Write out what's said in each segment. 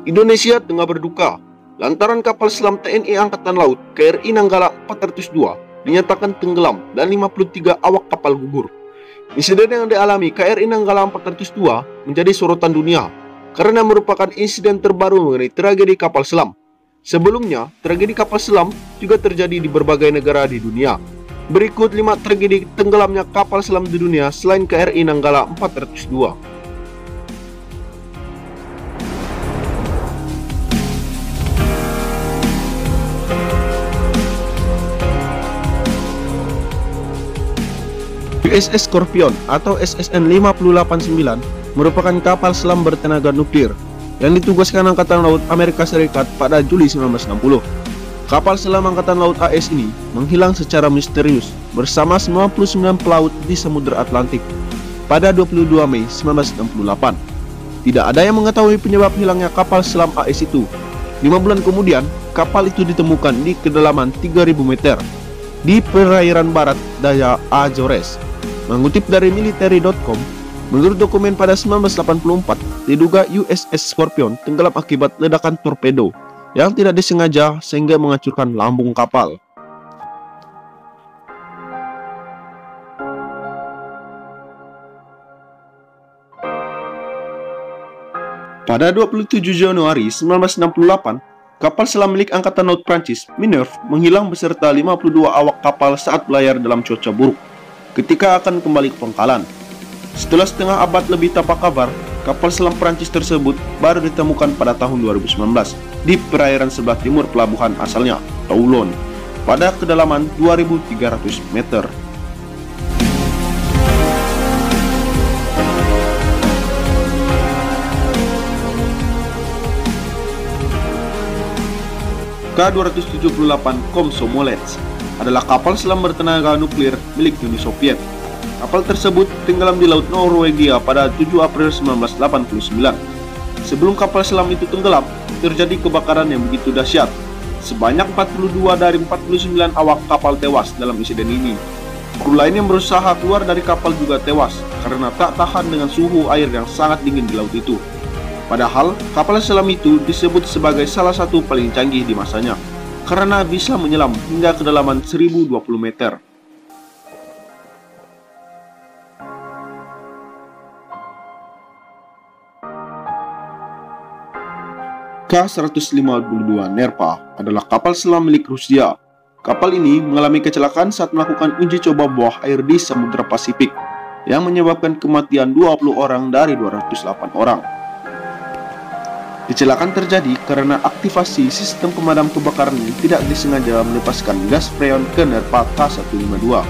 Indonesia tengah berduka lantaran kapal selam TNI Angkatan Laut KRI Nanggala 402 dinyatakan tenggelam dan 53 awak kapal gugur. Insiden yang dialami KRI Nanggala 402 menjadi sorotan dunia karena merupakan insiden terbaru mengenai tragedi kapal selam. Sebelumnya, tragedi kapal selam juga terjadi di berbagai negara di dunia. Berikut 5 tragedi tenggelamnya kapal selam di dunia selain KRI Nanggala 402. USS Scorpion atau SSN 589 merupakan kapal selam bertenaga nuklir yang ditugaskan Angkatan Laut Amerika Serikat pada Juli 1960. Kapal selam Angkatan Laut AS ini menghilang secara misterius bersama 99 pelaut di Samudra Atlantik pada 22 Mei 1968. Tidak ada yang mengetahui penyebab hilangnya kapal selam AS itu. 5 bulan kemudian, kapal itu ditemukan di kedalaman 3.000 meter di perairan barat daya Azores. Mengutip dari military.com, menurut dokumen pada 1984, diduga USS Scorpion tenggelam akibat ledakan torpedo yang tidak disengaja sehingga menghancurkan lambung kapal. Pada 27 Januari 1968, kapal selam milik Angkatan Laut Prancis, Minerve, menghilang beserta 52 awak kapal saat berlayar dalam cuaca buruk ketika akan kembali ke pangkalan. Setelah setengah abad lebih tanpa kabar, kapal selam Prancis tersebut baru ditemukan pada tahun 2019 di perairan sebelah timur pelabuhan asalnya, Toulon, pada kedalaman 2.300 meter. K-278 Komsomolets adalah kapal selam bertenaga nuklir milik Uni Soviet. Kapal tersebut tenggelam di Laut Norwegia pada 7 April 1989. Sebelum kapal selam itu tenggelam, terjadi kebakaran yang begitu dahsyat. Sebanyak 42 dari 49 awak kapal tewas dalam insiden ini. Kru lain yang berusaha keluar dari kapal juga tewas karena tak tahan dengan suhu air yang sangat dingin di laut itu. Padahal, kapal selam itu disebut sebagai salah satu paling canggih di masanya, karena bisa menyelam hingga kedalaman 1020 meter. K-152 Nerpa adalah kapal selam milik Rusia. Kapal ini mengalami kecelakaan saat melakukan uji coba bawah air di Samudra Pasifik, yang menyebabkan kematian 20 orang dari 208 orang. Kecelakaan terjadi karena aktivasi sistem pemadam kebakaran yang tidak disengaja melepaskan gas freon ke Nerpa K-152.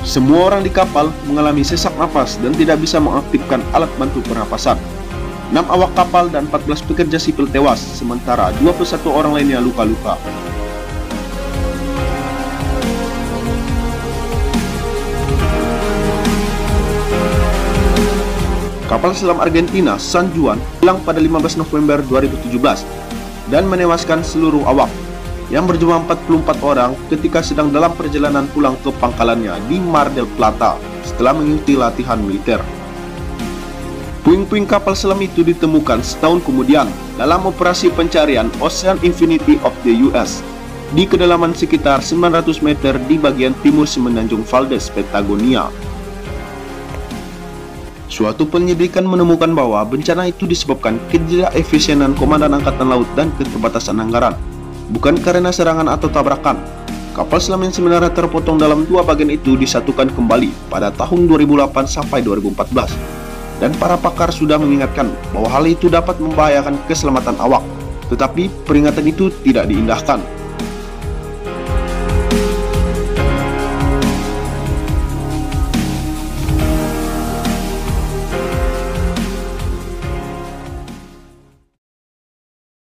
Semua orang di kapal mengalami sesak napas dan tidak bisa mengaktifkan alat bantu pernapasan. 6 awak kapal dan 14 pekerja sipil tewas, sementara 21 orang lainnya luka-luka. Kapal selam Argentina San Juan hilang pada 15 November 2017 dan menewaskan seluruh awak yang berjumlah 44 orang ketika sedang dalam perjalanan pulang ke pangkalannya di Mar del Plata setelah mengikuti latihan militer. Puing-puing kapal selam itu ditemukan setahun kemudian dalam operasi pencarian Ocean Infinity of the US di kedalaman sekitar 900 meter di bagian timur semenanjung Valdez, Patagonia. Suatu penyelidikan menemukan bahwa bencana itu disebabkan ketidakefisienan Komandan Angkatan Laut dan keterbatasan anggaran, bukan karena serangan atau tabrakan. Kapal selam yang sebenarnya terpotong dalam 2 bagian itu disatukan kembali pada tahun 2008 sampai 2014, dan para pakar sudah mengingatkan bahwa hal itu dapat membahayakan keselamatan awak, tetapi peringatan itu tidak diindahkan.